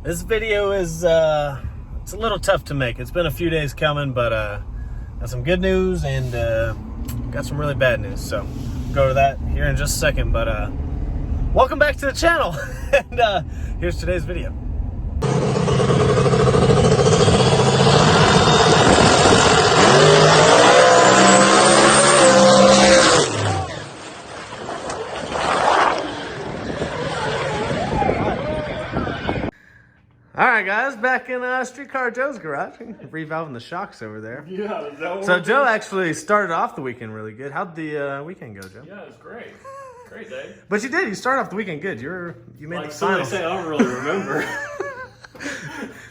This video is it's a little tough to make. It's been a few days coming, but got some good news and got some really bad news. So we'll go to that here in just a second. But welcome back to the channel, and here's today's video. All right, guys, back in Streetcar Joe's garage, revalving the shocks over there. Yeah, is that what So Joe actually started off the weekend really good. How'd the weekend go, Joe? Yeah, it was great. Great day. But you did. You started off the weekend good. You made Like the somebody finals. say, I don't really remember.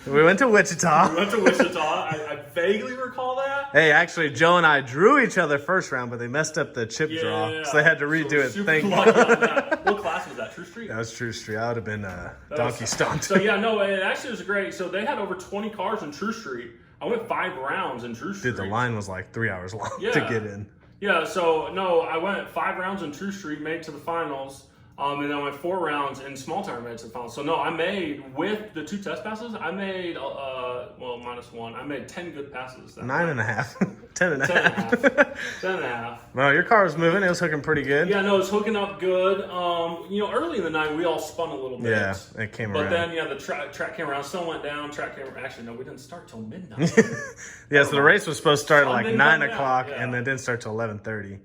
We went to Wichita. We went to Wichita. I vaguely recall that. Hey, actually, Joe and I drew each other first round, but they messed up the chip draw, so they had to redo it. Super Thank lucky you. on that. What class was that? True Street? That was True Street. I would have been donkey stomped. So yeah, no, it actually was great. So they had over 20 cars in True Street. I went 5 rounds in True Street. Dude, the line was like 3 hours long to Yeah. get in. Yeah, so no, I went 5 rounds in True Street, made it to the finals. And then I went 4 rounds in small tire, made it to the finals. So no, I made, with the 2 test passes, I made, well, -1. I made 10 good passes. 9.5. 10.5. 10.5. Well, your car was moving. It was hooking pretty good. Yeah, no, it's hooking up good. Early in the night, we all spun a little bit. Yeah, it came around. But then, yeah, the track came around, sun went down, track came around. Actually, no, we didn't start till midnight. Yeah, so the race was supposed to start at like Sunday 9 night, o'clock, yeah. and then didn't start till 11:30.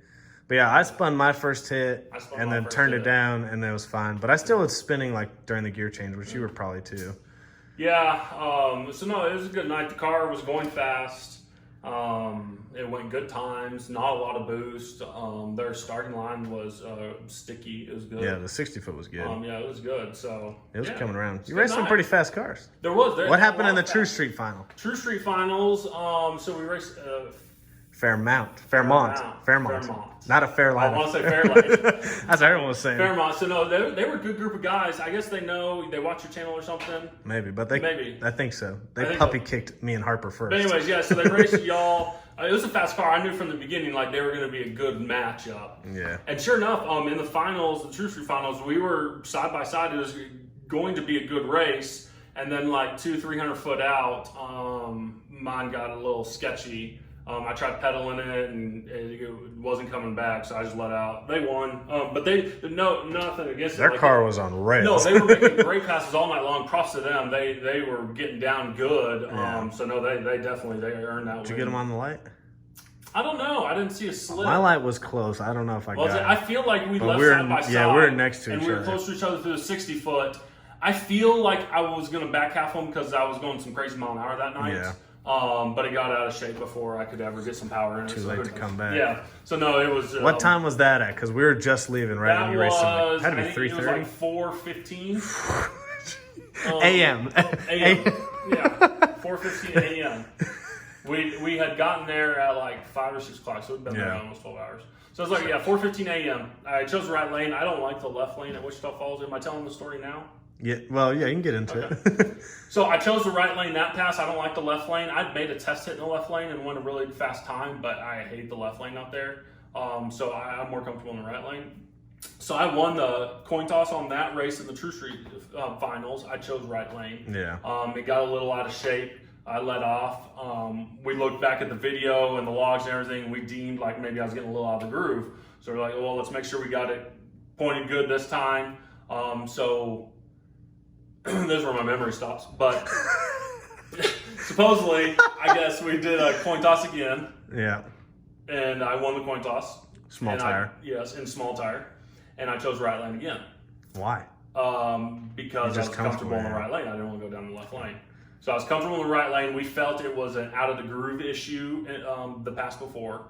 But yeah, I spun my first hit, and then turned it down, and then it was fine. But I still was spinning like during the gear change, which you were probably too. Yeah, so no, it was a good night. The car was going fast. It went good times, not a lot of boost. Their starting line was sticky. It was good. Yeah, the 60-foot was good. Yeah, it was good. So It was coming around. You good raced some night. pretty fast cars. There was. What happened in the True Street final? True Street finals. So we raced. Fairmont. Not a Fairline. I want to say Fairlane. That's what everyone was saying. Fairmont. So no, they were a good group of guys. I guess they watch your channel or something. Maybe, but Maybe. I think so. I They think puppy so. kicked me and Harper first. But anyways, yeah. So they raced y'all. It was a fast car. I knew from the beginning like they were going to be a good matchup. Yeah. And sure enough, in the finals, the True Street finals, we were side by side. It was going to be a good race. And then like 200-300 foot out, mine got a little sketchy. I tried pedaling it and it wasn't coming back, so I just let out. They won, but nothing against it. Their car was on rails. No, they were making great passes all night long. Props to them. They were getting down good. Yeah. So no, they definitely earned that win. Did you get them on the light? I don't know. I didn't see a slip. My light was close. I don't know if I got it. I feel like we left we were side by side. Yeah, we were next to each and other. we were close to each other through the 60-foot. I feel like I was going to back half them because I was going some crazy mile an hour that night. Yeah. But it got out of shape before I could ever get some power in it. Too late to come back. Yeah. So no, it was. What time was that at? Because we were just leaving right when you raced. It had to be 3:30. It was like 4:15 a.m. a.m. Yeah, 4:15 a.m. We had gotten there at like 5 or 6 o'clock, so it'd been there almost 12 hours. So it was like 4:15 a.m. I chose the right lane. I don't like the left lane at Wichita Falls. Am I telling the story now? Yeah. Well, yeah, you can get into it. So I chose the right lane that pass. I don't like the left lane. I'd made a test hit in the left lane and went a really fast time, but I hate the left lane out there. So I'm more comfortable in the right lane. So I won the coin toss on that race in the True Street finals. I chose right lane. Yeah. It got a little out of shape. I let off. We looked back at the video and the logs and everything, and we deemed like maybe I was getting a little out of the groove. So we're like, well, let's make sure we got it pointed good this time. So this is where my memory stops. But supposedly, I guess we did a coin toss again. Yeah. And I won the coin toss. Small tire. Yes, in small tire. And I chose right lane again. Why? Because I was comfortable in the right lane. I didn't want to go down the left lane. So I was comfortable in the right lane. We felt it was an out of the groove issue the pass before.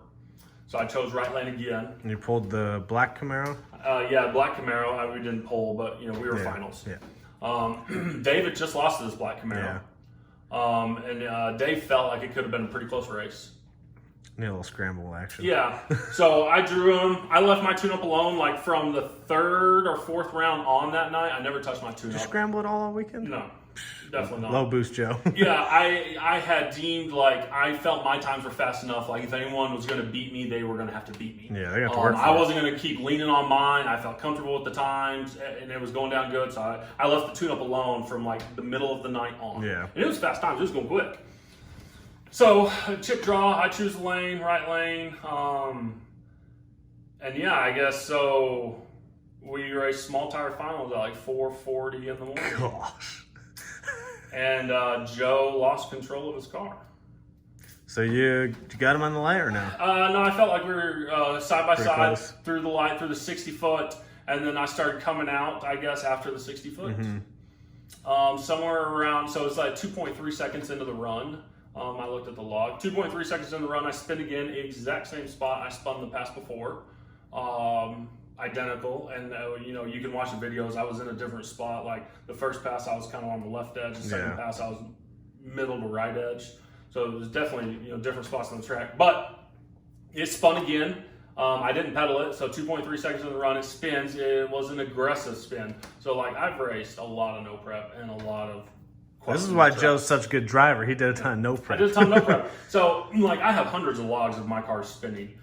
So I chose right lane again. And you pulled the black Camaro? Yeah, black Camaro. We didn't pull, but we were finals. Yeah. David just lost to this black Camaro. Yeah. And Dave felt like it could have been a pretty close race. Need a little scramble action. Yeah. So I drew him. I left my tune-up alone like from the 3rd or 4th round on that night. I never touched my tune-up. Did you scramble it all weekend? No. Definitely not. Low boost, Joe. Yeah, I had deemed like I felt my times were fast enough. Like if anyone was going to beat me, they were going to have to beat me. Yeah, they got to work for I it. wasn't going to keep leaning on mine. I felt comfortable with the times, and it was going down good. So I left the tune-up alone from like the middle of the night on. Yeah. And it was fast times. It was going quick. So chip draw, I choose the lane, right lane. And yeah, I guess so. We raced small tire finals at like 4:40 in the morning. Gosh. And Joe lost control of his car. So you got him on the light or no? No, I felt like we were side by Pretty side close. through the light, through the 60-foot, and then I started coming out, I guess, after the 60-foot. Somewhere around, so it's like 2.3 seconds into the run. I looked at the log. 2.3 seconds into the run, I spin again, exact same spot I spun the pass before. Identical, and you can watch the videos. I was in a different spot. Like the first pass I was kind of on the left edge, the second pass I was middle to right edge, so it was definitely different spots on the track. But it spun again. I didn't pedal it, so 2.3 seconds in the run, it spins. It was an aggressive spin. So like I've raced a lot of no prep and a lot of This is why Joe's such a good driver. He did a ton of no prep. I did a ton of no prep. So like I have hundreds of logs of my car spinning.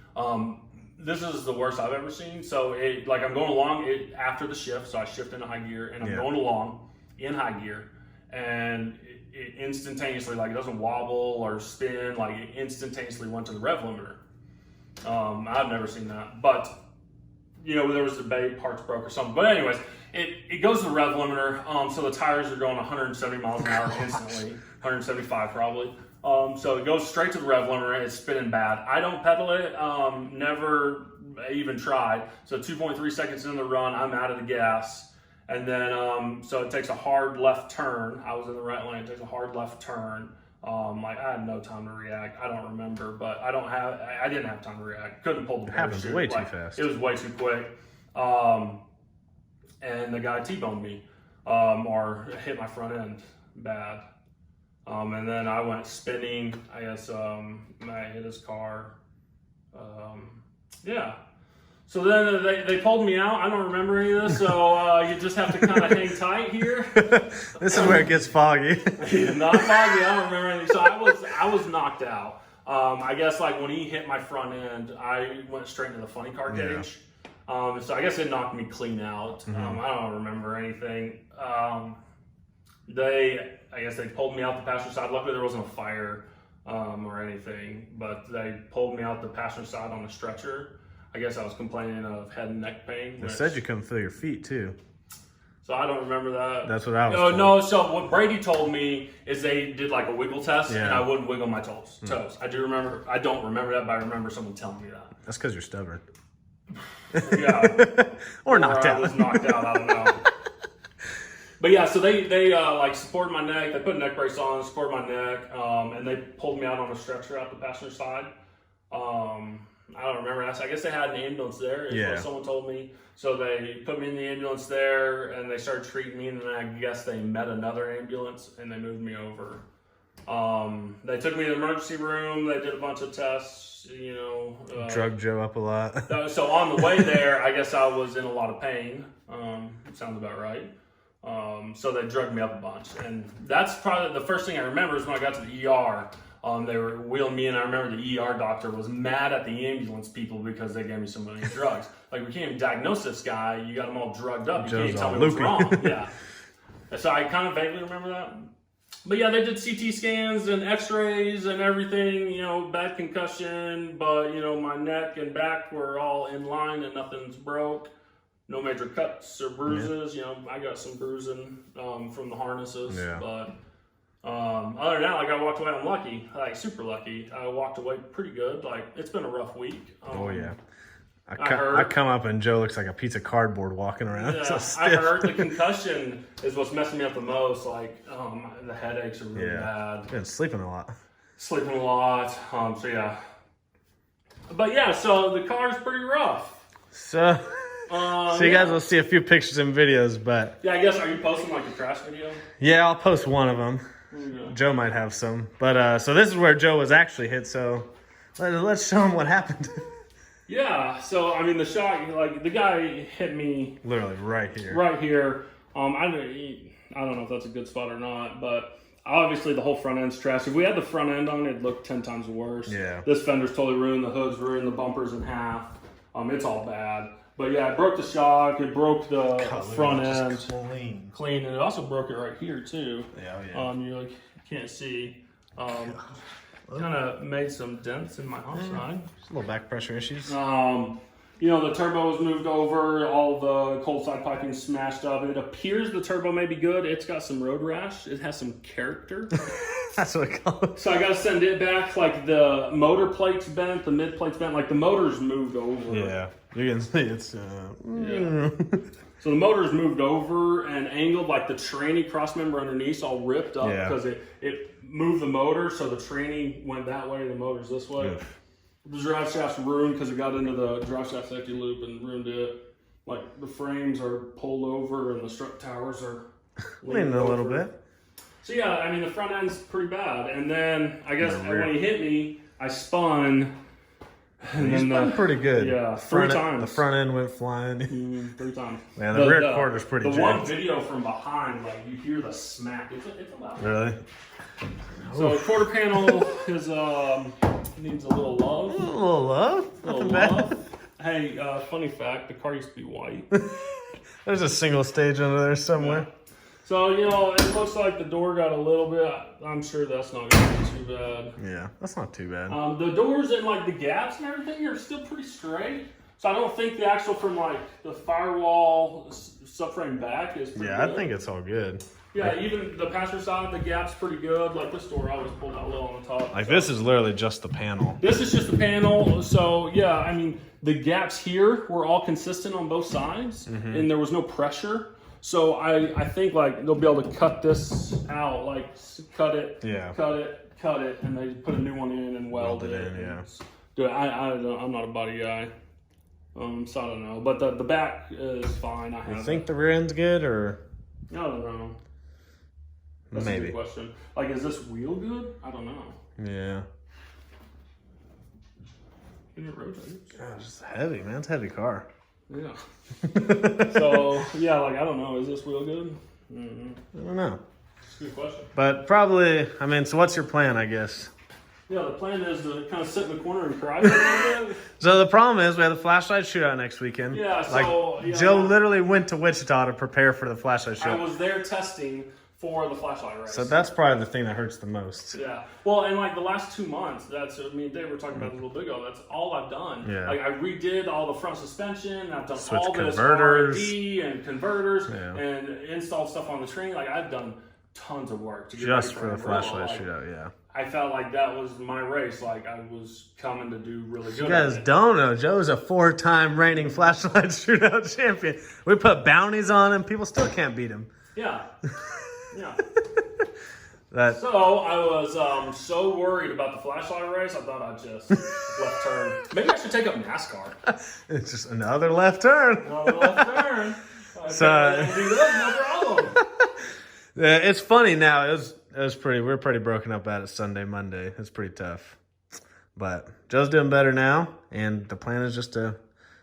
This is the worst I've ever seen. So I'm going along after the shift. So I shift into high gear and I'm going along in high gear, and it instantaneously, like it doesn't wobble or spin, like it instantaneously went to the rev limiter. I've never seen that, but there was a debate, parts broke or something. But anyways, it goes to the rev limiter. So the tires are going 170 miles an hour instantly, 175 probably. So it goes straight to the rev limiter. It's spinning bad. I don't pedal it. Never even tried. So 2.3 seconds into the run, I'm out of the gas. And then, so it takes a hard left turn. I was in the right lane. It takes a hard left turn. I had no time to react. I don't remember, but I didn't have time to react. Couldn't pull the It happens parachute. way too fast. It was way too quick. And the guy T-boned me, or hit my front end bad. And then I went spinning. I guess I hit his car. Yeah. So then they pulled me out. I don't remember any of this, so you just have to kind of hang tight here. This is where it gets foggy. Not foggy. I don't remember anything. So I was knocked out. I guess like when he hit my front end, I went straight into the funny car cage. So I guess it knocked me clean out. I don't remember anything. I guess they pulled me out the passenger side. Luckily there wasn't a fire or anything, but they pulled me out the passenger side on a stretcher. I guess I was complaining of head and neck pain. They said you couldn't feel your feet too. So I don't remember that. That's what I was told. No, so what Brady told me is they did like a wiggle test and Yeah. I wouldn't wiggle my toes. I don't remember that, but I remember someone telling me that. That's because you're stubborn. Yeah. or knocked I out. was knocked out, I don't know. But yeah, so they like supported my neck. They put a neck brace on, supported my neck, and they pulled me out on a stretcher out the passenger side. I don't remember. I guess they had an ambulance there, is what someone told me. So they put me in the ambulance there, and they started treating me, and then I guess they met another ambulance, and they moved me over. They took me to the emergency room. They did a bunch of tests, Drug Joe up a lot. So on the way there, I guess I was in a lot of pain. Sounds about right. So they drugged me up a bunch. And that's probably the first thing I remember is when I got to the ER. They were wheeling me in. I remember the ER doctor was mad at the ambulance people because they gave me so many drugs. Like, we can't even diagnose this guy. You got him all drugged up. You can't tell me what's wrong. Yeah. So I kind of vaguely remember that. But yeah, they did CT scans and x-rays and everything, bad concussion, but my neck and back were all in line and nothing's broke. No major cuts or bruises. I got some bruising from the harnesses, but other than that, like I walked away unlucky, like super lucky. I walked away pretty good. Like, it's been a rough week. I come up and Joe looks like a piece of cardboard walking around. Yeah, So I heard the concussion is what's messing me up the most. Like, the headaches are really bad. Been sleeping a lot. Sleeping a lot. So yeah. But yeah, so the car's pretty rough. So you guys will see a few pictures and videos, but yeah, I guess, are you posting like a crash video? Yeah, I'll post one of them. Yeah. Joe might have some, but so this is where Joe was actually hit. So Let's show him what happened. Yeah, so I mean the shot, like the guy hit me literally right here. Right here. I don't know if that's a good spot or not, but obviously the whole front end's trash. If we had the front end on, it'd look 10 times worse. Yeah. This fender's totally ruined. The hood's ruined. The bumper's in half. It's all bad. But yeah, it broke the shock. It broke the front end. Clean. And it also broke it right here too. Yeah. You can't see. Kind of made some dents in my outside. Just a little back pressure issues. The turbo was moved over, all the cold side piping smashed up. It appears the turbo may be good. It's got some road rash. It has some character. That's what it calls. So I got to send it back. Like the motor plate's bent, the mid plate's bent. Like the motor's moved over. Yeah, you can see it's. Yeah. So the motor's moved over and angled. Like the tranny cross member underneath all ripped up because it moved the motor. So the tranny went that way, the motor's this way. Yeah. The drive shaft's ruined because it got into the drive shaft safety loop and ruined it. Like the frames are pulled over and the strut towers are leaning a little bit. So yeah, I mean the front end's pretty bad. And then I guess when he hit me, I spun. And you spun pretty good. Yeah, three times. The front end went flying. 3 times. Yeah, the rear quarter's pretty The jacked. one video from behind, like you hear the smack. It's a loud. Really? So quarter panel is needs a little love. A little love? Nothing bad. Hey, funny fact, the car used to be white. There's a single stage under there somewhere. Yeah. So, it looks like the door got a little bit. I'm sure that's not going to be too bad. Yeah, that's not too bad. The doors and like the gaps and everything are still pretty straight. So I don't think the actual from like the firewall subframe back is pretty good. I think it's all good. Yeah, even the passenger side, the gap's pretty good. Like this door always pulled out low on the top. Like this is literally just the panel. This is just the panel. So yeah, I mean the gaps here were all consistent on both sides, and there was no pressure. So I think like they'll be able to cut this out, like cut it, cut it, and they put a new one in and weld it in. Yeah. Dude, I'm not a body guy, so I don't know. But the back is fine. You think the rear end's good or? I don't know. That's Maybe. a good question. Like, is this wheel good? I don't know. Yeah. Can it rotate? God, it's heavy, man. It's a heavy car. Yeah. So, yeah, like, I don't know. Is this wheel good? I don't know. It's a good question. But probably, I mean, so what's your plan, I guess? Yeah, the plan is to kind of sit in the corner and cry for a little bit. So the problem is we have the flashlight shootout next weekend. Yeah, so... Joe literally went to Wichita to prepare for the flashlight shootout. I was there testing for the flashlight race. So that's probably the thing that hurts the most. Yeah. Well, and like the last 2 months, they were talking about a little bit ago. That's all I've done. Yeah. Like I redid all the front suspension. I've done Switch all converters. this R&D and converters and installed stuff on the train. Like I've done tons of work to get just ready for the flashlight shootout. Yeah. I felt like that was my race. Like I was coming to do really good. You guys don't know, Joe's a 4-time reigning flashlight shootout champion. We put bounties on him. People still can't beat him. Yeah. Yeah. So I was so worried about the flashlight race, I thought I'd just left turn. Maybe I should take up NASCAR. It's just another left turn. Another left turn. So do that, no problem. It's funny now. It was pretty. We're pretty broken up at it Sunday, Monday. It's pretty tough. But Joe's doing better now, and the plan is just to.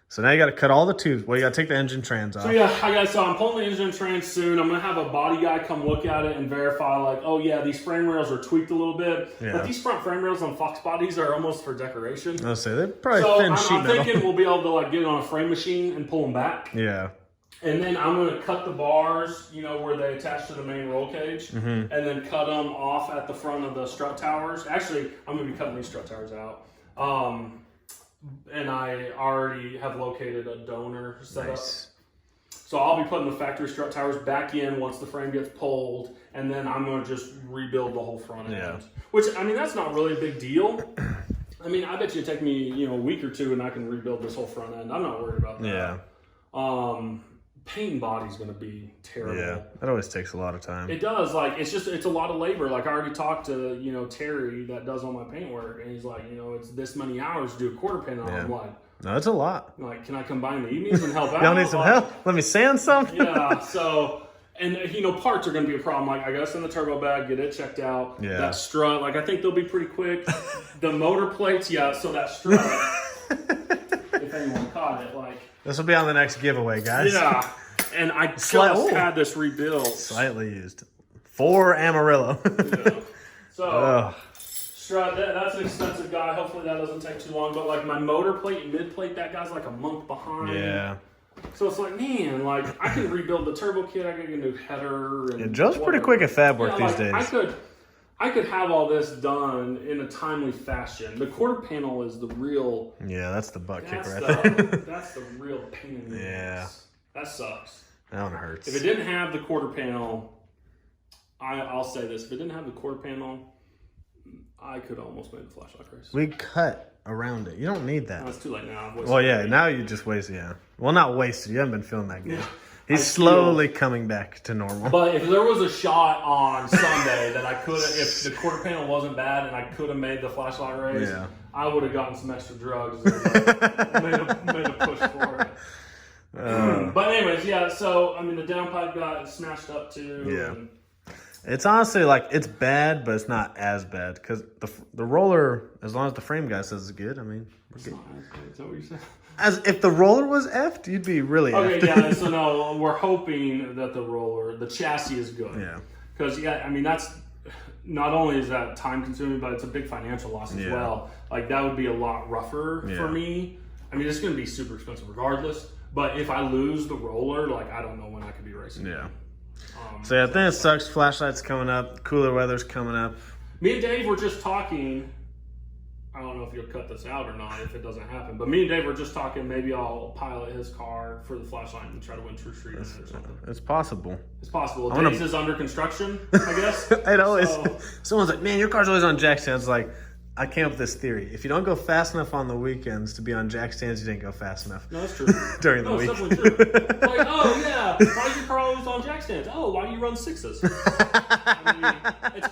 So now you got to cut all the tubes. Well, you got to take the engine trans off. So yeah, so I'm pulling the engine trans soon. I'm gonna have a body guy come look at it and verify, like, oh yeah, these frame rails are tweaked a little bit. Yeah. But these front frame rails on Fox bodies are almost for decoration. I'll say they're probably thin sheet metal. I'm thinking we'll be able to like get it on a frame machine and pull them back. Yeah. And then I'm going to cut the bars, where they attach to the main roll cage, and then cut them off at the front of the strut towers. Actually, I'm going to be cutting these strut towers out. And I already have located a donor set up. So I'll be putting the factory strut towers back in once the frame gets pulled, and then I'm going to just rebuild the whole front end. Yeah. Which, I mean, that's not really a big deal. I mean, I bet you it'd take me, a week or two and I can rebuild this whole front end. I'm not worried about that. Yeah. Painting body's going to be terrible. Yeah, that always takes a lot of time. It does. Like, it's a lot of labor. Like, I already talked to, Terry that does all my paint work, and he's like, it's this many hours to do a quarter paint on. I'm like, no, it's a lot. Like, can I combine the evenings and help out? Y'all need some help? Let me sand some? Yeah, so, And, parts are going to be a problem. Like, I got to send the turbo back, get it checked out. Yeah. That strut, I think they'll be pretty quick. The motor plates, so that strut, if anyone caught it, This will be on the next giveaway, guys. Yeah. And I just had this rebuilt. Slightly used. For Amarillo. Yeah. So, strut, that's an expensive guy. Hopefully that doesn't take too long. But, my motor plate and mid plate, that guy's like a month behind. Yeah. So it's man, I can rebuild the turbo kit. I can get a new header. And Joe's pretty quick at fab work these days. I could have all this done in a timely fashion. The quarter panel is the real. Yeah, that's the butt kick right there. That's the real pain in the ass. That sucks. That one hurts. If it didn't have the quarter panel, I'll say this: if it didn't have the quarter panel, I could almost make the flashlight race. We cut around it. You don't need that. No, it's too late now. Well, yeah, now you just wasted. Yeah. Well, not wasted. You haven't been feeling that good. Yeah. He's slowly coming back to normal. But if there was a shot on Sunday that I could have, if the quarter panel wasn't bad and I could have made the flashlight race, I would have gotten some extra drugs and made a push for it. But anyways, so, the downpipe got smashed up too. Yeah. And it's honestly it's bad, but it's not as bad because the roller, as long as the frame guy says it's good, we're good. Is that what you said? As if the roller was effed, you'd be really effed. Okay, yeah. So no, we're hoping that the chassis is good. Yeah. Because that's not only is that time consuming, but it's a big financial loss as well. That would be a lot rougher for me. It's going to be super expensive regardless. But if I lose the roller, I don't know when I could be racing. Yeah. So I think it sucks. Flashlight's coming up. Cooler weather's coming up. Me and Dave were just talking. I don't know if you'll cut this out or not if it doesn't happen. But me and Dave were just talking. Maybe I'll pilot his car for the flashlight and try to win True Street or something. It's possible. It's possible. Dave's is under construction, I guess. Someone's like, man, your car's always on jack stands. I came up with this theory. If you don't go fast enough on the weekends to be on jack stands, you didn't go fast enough. No, that's true. During the week. It's definitely true. Why is your car always on jack stands? Oh, why do you run sixes? It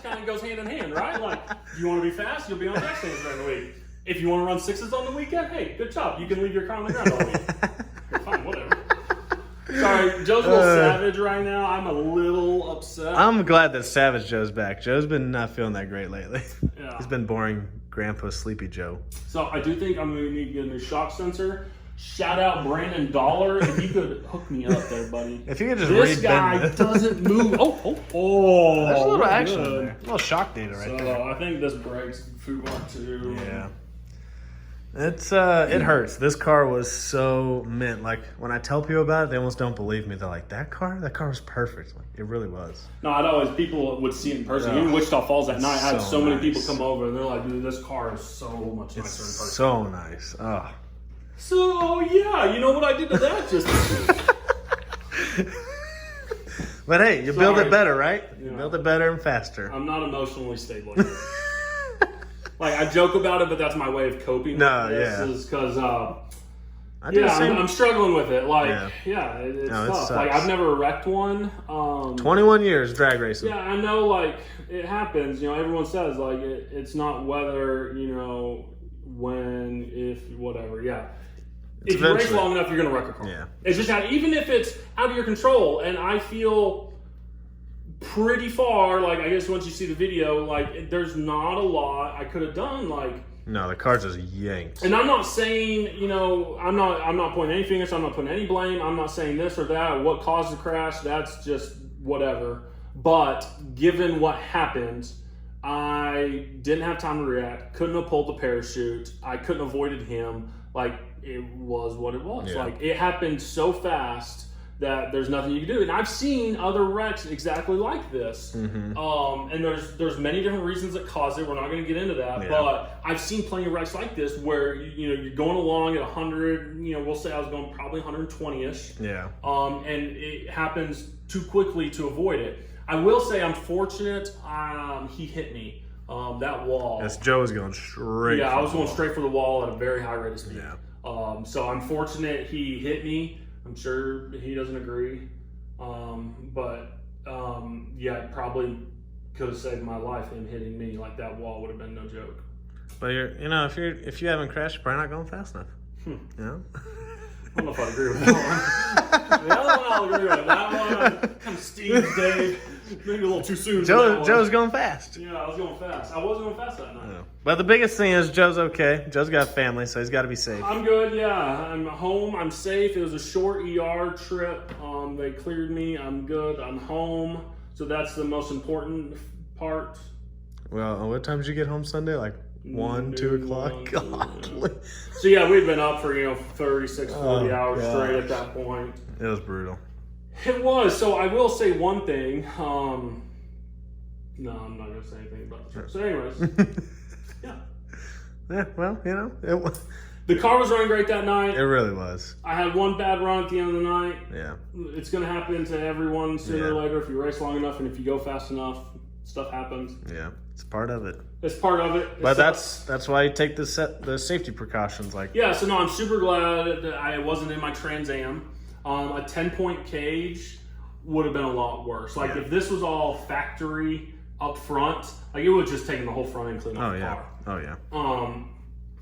kind of goes hand in hand, right? You want to be fast, you'll be on jack stands during the week. If you want to run sixes on the weekend, hey, good job. You can leave your car on the ground all week. You're fine, whatever. Sorry, Joe's a little savage right now. I'm a little upset. I'm glad that Savage Joe's back. Joe's been not feeling that great lately. Yeah. He's been boring Grandpa Sleepy Joe. So I do think I'm going to need to get a new shock sensor. Shout out Brandon Dollar. If you could hook me up there, buddy. If you could just this guy doesn't move. Oh. There's a little action there. A little shock data right there. So I think this breaks food one too. Yeah. It hurts. This car was so mint. When I tell people about it, they almost don't believe me. They're like, that car was perfect. It really was. No, people would see it in person. Even Wichita Falls that night, I had so many people come over and they're like, dude, this car is so much nicer in person. So nice. Oh. So yeah, you know what I did to that just But hey, you build it better, right? You build it better and faster. I'm not emotionally stable yet. I joke about it, but that's my way of coping with this. Is because, I'm struggling with it. It's tough. I've never wrecked one. 21 years drag racing. Yeah, I know, it happens. Everyone says, it's not whether, when, if, whatever. Yeah. If you race long enough, you're going to wreck a car. Yeah. It's just even if it's out of your control, and I feel pretty far, I guess once you see the video, there's not a lot I could have done, No, the car's just yanked. And I'm not saying, I'm not pointing any fingers, I'm not putting any blame, I'm not saying this or that, what caused the crash, that's just whatever. But given what happened, I didn't have time to react, couldn't have pulled the parachute, I couldn't have avoided him, it was what it was. Yeah. It happened so fast that there's nothing you can do. And I've seen other wrecks exactly like this. Mm-hmm. And there's many different reasons that cause it. We're not going to get into that. Yeah. But I've seen plenty of wrecks like this where, you're going along at 100, we'll say I was going probably 120-ish. Yeah. And it happens too quickly to avoid it. I will say I'm fortunate he hit me. That wall. Yes, Joe was going straight. Yeah, I was going straight for the wall at a very high rate of speed. Yeah. So I'm fortunate he hit me. I'm sure he doesn't agree. It probably could have saved my life, him hitting me. That wall would have been no joke. But if you haven't crashed, you're probably not going fast enough. don't know if I'd agree with that one. The other one I'll agree with. That one kind of steams Dave. Maybe a little too soon. Joe's going fast. Yeah, I was going fast. I was going fast that night. Yeah. But the biggest thing is Joe's okay. Joe's got a family, so he's got to be safe. I'm good, yeah. I'm home. I'm safe. It was a short ER trip. They cleared me. I'm good. I'm home. So that's the most important part. Well, what time did you get home Sunday? Like 1, 2 o'clock? God. So yeah, we've been up for 36, 40 hours straight at that point. It was brutal. It was. So I will say one thing. No, I'm not going to say anything about the trip. So anyways, yeah. Yeah, well, The car was running great that night. it really was. I had one bad run at the end of the night. Yeah. It's going to happen to everyone sooner or later if you race long enough and if you go fast enough. Stuff happens. Yeah, it's part of it. It's part of it. But that's why you take the safety precautions. Like so no, I'm super glad that I wasn't in my Trans Am. A 10-point cage would have been a lot worse. Like if this was all factory up front, like it would have just taken the whole front end clean off the car. Oh yeah.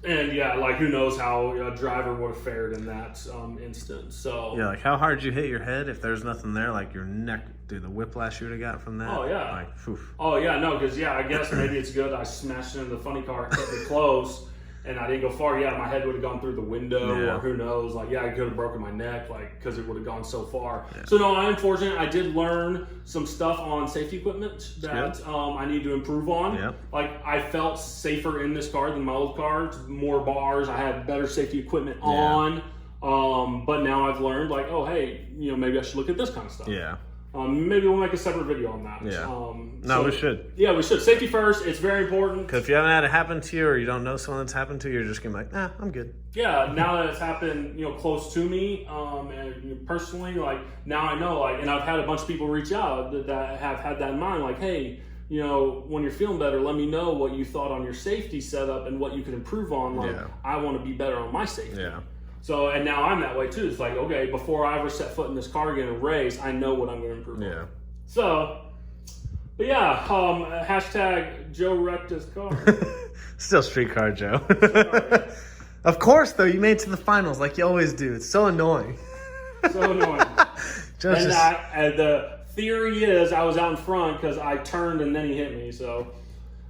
And yeah, like who knows how a driver would have fared in that instance. So yeah, like how hard you hit your head if there's nothing there, like your neck, dude, the whiplash you would have got from that. Oh yeah. Like, oof. Oh yeah, no, because I guess maybe it's good I smashed into the funny car, kept it close, and I didn't go far. Yeah, my head would have gone through the window, or who knows. Like, I could have broken my neck, like, because it would have gone so far. Yeah. So no, I'm fortunate. I did learn some stuff on safety equipment that I need to improve on. Yeah. Like, I felt safer in this car than my old car. More bars. I had better safety equipment on. But now I've learned, like, oh, hey, maybe I should look at this kind of stuff. Yeah. Maybe we'll make a separate video on that. Yeah. We should. Yeah, we should. Safety first. It's very important. Because if you haven't had it happen to you or you don't know someone that's happened to, you're just going to be like, I'm good. Yeah, now that it's happened, close to me, and personally, like, now I know, like, and I've had a bunch of people reach out that have had that in mind, like, hey, when you're feeling better, let me know what you thought on your safety setup and what you could improve on. Like, I want to be better on my safety. Yeah. So, and now I'm that way too. It's like, okay, before I ever set foot in this car again and race, I know what I'm going to improve on. So, but yeah, hashtag Joe wrecked his car. Still streetcar Joe. Of course, though, you made it to the finals like you always do. It's so annoying. So annoying. And the theory is I was out in front because I turned and then he hit me. So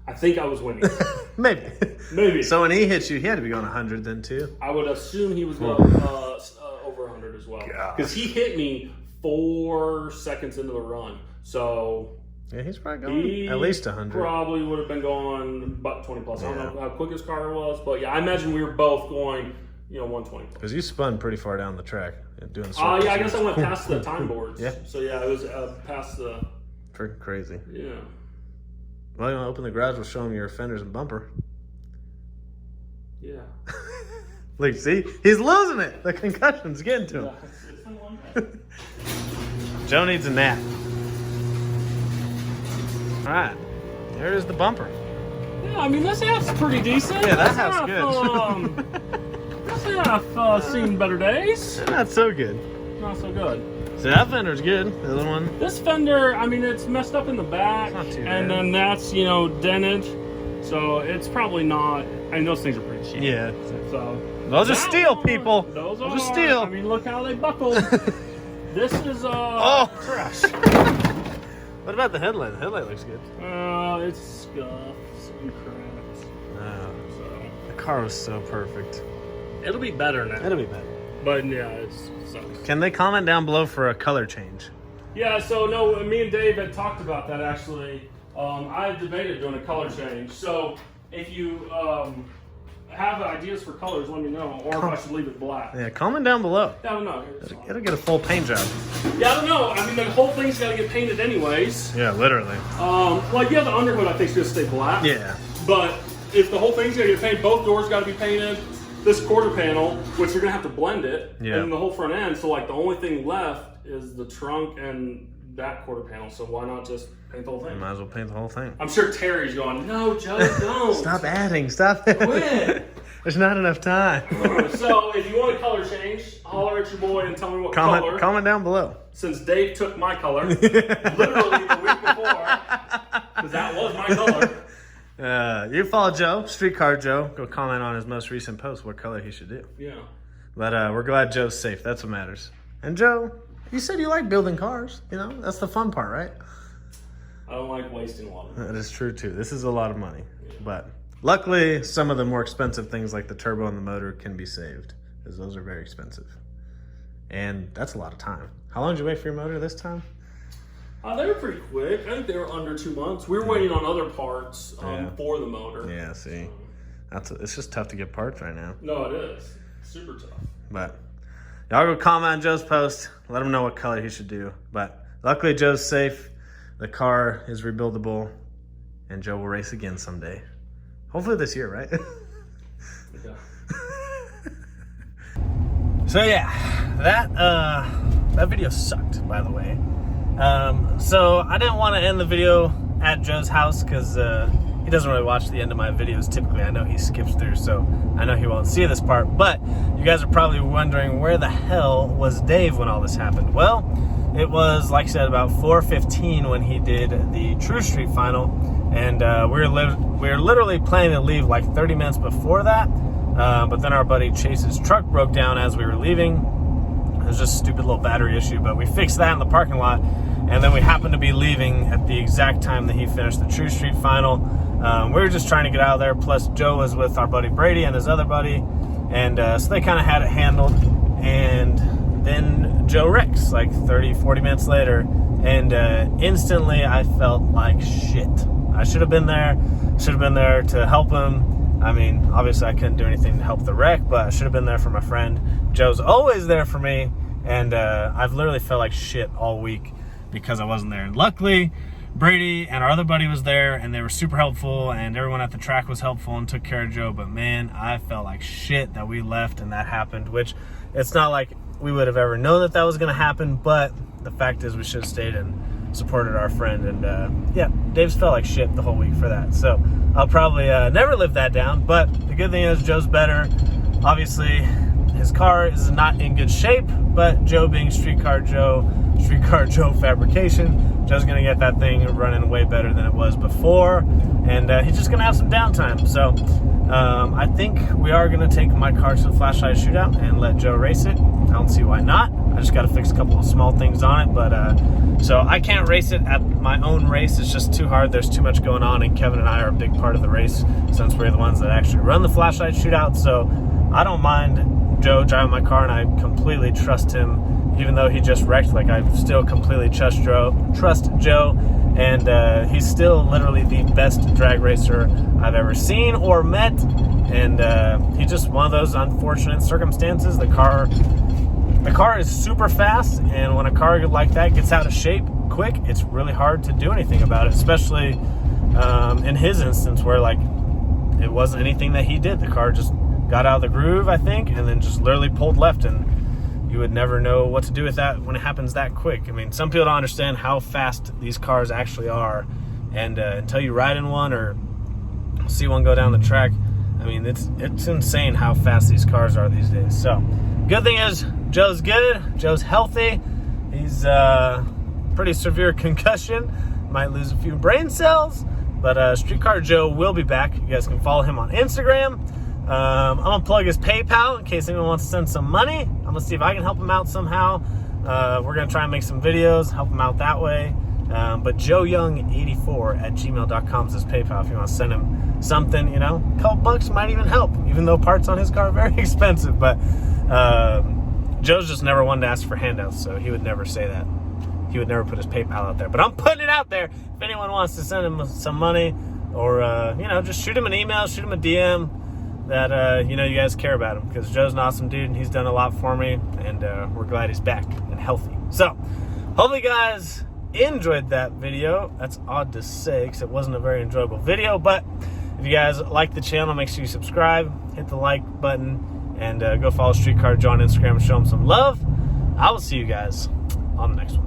I think I was winning. Maybe. So when he hit you, he had to be going 100 then too? I would assume he was over 100 as well. Because he hit me 4 seconds into the run. So yeah, he's probably going at least 100. Probably would have been going about 20 plus. I don't know how quick his car was, but yeah, I imagine we were both going 120. Because you spun pretty far down the track doing circles. Yeah, I guess I went past the time boards. Yeah. So yeah, it was past the... Freaking crazy. Yeah. Well, you want to open the garage, we'll show him your fenders and bumper. Yeah. Look, see? He's losing it. The concussion's getting to him. It's been long day. Joe needs a nap. All right. There is the bumper. Yeah, I mean, this half's pretty decent. Yeah, that half's good. This half seen better days. Not so good. Not so good. So that fender's good. The other one. This fender, I mean, it's messed up in the back. It's not too bad. And then that's, dented. So it's probably not. I mean, those things are pretty cheap. Yeah. So those are steel, people. Those are steel. I mean, look how they buckled. This is trash. What about the headlight? The headlight looks good. It's scuffs and cracks. So the car was so perfect. It'll be better now. It'll be better. But yeah, it sucks. Can they comment down below for a color change? Yeah, so no, me and Dave had talked about that actually. I debated doing a color change. So if you have ideas for colors, let me know. Or if I should leave it black. Yeah, comment down below. I don't know. It'll get a full paint job. Yeah, I don't know. I mean, the whole thing's got to get painted anyways. Yeah, literally. Like, yeah, the underhood I think is going to stay black. Yeah. But if the whole thing's going to get painted, both doors got to be painted. This quarter panel, which you're going to have to blend it, and the whole front end. So, like, the only thing left is the trunk and that quarter panel. So why not just paint the whole thing? You might as well paint the whole thing. I'm sure Terry's going, no, Joe, don't. Stop adding. Stop. Quit. There's not enough time. So if you want a color change, holler at your boy and tell me what color. Comment down below. Since Dave took my color, literally the week before, because that was my color. You follow Joe, Streetcar Joe. Go comment on his most recent post what color he should do. Yeah. But we're glad Joe's safe. That's what matters. And Joe, you said you like building cars. You know, that's the fun part, right? I don't like wasting water. That is true too. This is a lot of money. Yeah. But luckily, some of the more expensive things like the turbo and the motor can be saved, because those are very expensive. And that's a lot of time. How long did you wait for your motor this time? They were pretty quick. I think they were under 2 months. We were waiting on other parts for the motor. Yeah, see. It's just tough to get parts right now. No, it is. Super tough. But y'all go comment on Joe's post. Let him know what color he should do. But luckily, Joe's safe. The car is rebuildable. And Joe will race again someday. Hopefully this year, right? Yeah. So yeah, that video sucked, by the way. So I didn't want to end the video at Joe's house because he doesn't really watch the end of my videos typically. I know he skips through, so I know he won't see this part. But you guys are probably wondering, where the hell was Dave when all this happened? Well, it was, like I said, about 4:15 when he did the True Street final, and we were literally planning to leave like 30 minutes before that. But then our buddy Chase's truck broke down as we were leaving. It was just a stupid little battery issue, but we fixed that in the parking lot. And then we happened to be leaving at the exact time that he finished the True Street final. We were just trying to get out of there. Plus, Joe was with our buddy Brady and his other buddy. And so they kind of had it handled. And then Joe wrecks like 30, 40 minutes later. And instantly I felt like shit. I should have been there to help him. I mean, obviously I couldn't do anything to help the wreck, but I should have been there for my friend. Joe's always there for me, and I've literally felt like shit all week because I wasn't there. And luckily, Brady and our other buddy was there, and they were super helpful, and everyone at the track was helpful and took care of Joe. But man, I felt like shit that we left and that happened, which it's not like we would have ever known that was going to happen, but the fact is we should have stayed and supported our friend. And yeah, Dave's felt like shit the whole week for that. So I'll probably never live that down. But the good thing is Joe's better. Obviously, his car is not in good shape, but Joe being Streetcar Joe Fabrication, Joe's going to get that thing running way better than it was before. And he's just going to have some downtime. So I think we are going to take my car to the flashlight shootout and let Joe race it. I don't see why not. I just got to fix a couple of small things on it. But so I can't race it at my own race. It's just too hard. There's too much going on. And Kevin and I are a big part of the race since we're the ones that actually run the flashlight shootout. So I don't mind Joe driving my car, and I completely trust him. Even though he just wrecked, like, I still completely trust Joe. And he's still literally the best drag racer I've ever seen or met. And he's just one of those unfortunate circumstances. The car is super fast, and when a car like that gets out of shape quick, it's really hard to do anything about it, especially in his instance where, like, it wasn't anything that he did. The car just got out of the groove, I think, and then just literally pulled left, and you would never know what to do with that when it happens that quick. I mean, some people don't understand how fast these cars actually are, and until you ride in one or see one go down the track, I mean, it's insane how fast these cars are these days. So, good thing is, Joe's good. Joe's healthy. He's pretty severe concussion. Might lose a few brain cells. But Streetcar Joe will be back. You guys can follow him on Instagram. I'm going to plug his PayPal in case anyone wants to send some money. I'm going to see if I can help him out somehow. We're going to try and make some videos, help him out that way. But joeyoung84@gmail.com is his PayPal if you want to send him something, you know. A couple bucks might even help, even though parts on his car are very expensive. But Joe's just never one to ask for handouts, so he would never say that. He would never put his PayPal out there. But I'm putting it out there. If anyone wants to send him some money, or you know, just shoot him an email, shoot him a DM that you know you guys care about him, because Joe's an awesome dude and he's done a lot for me, and we're glad he's back and healthy. So hopefully you guys enjoyed that video. That's odd to say because it wasn't a very enjoyable video, but if you guys like the channel, make sure you subscribe, hit the like button, and go follow Streetcar Joe on Instagram and show him some love. I will see you guys on the next one.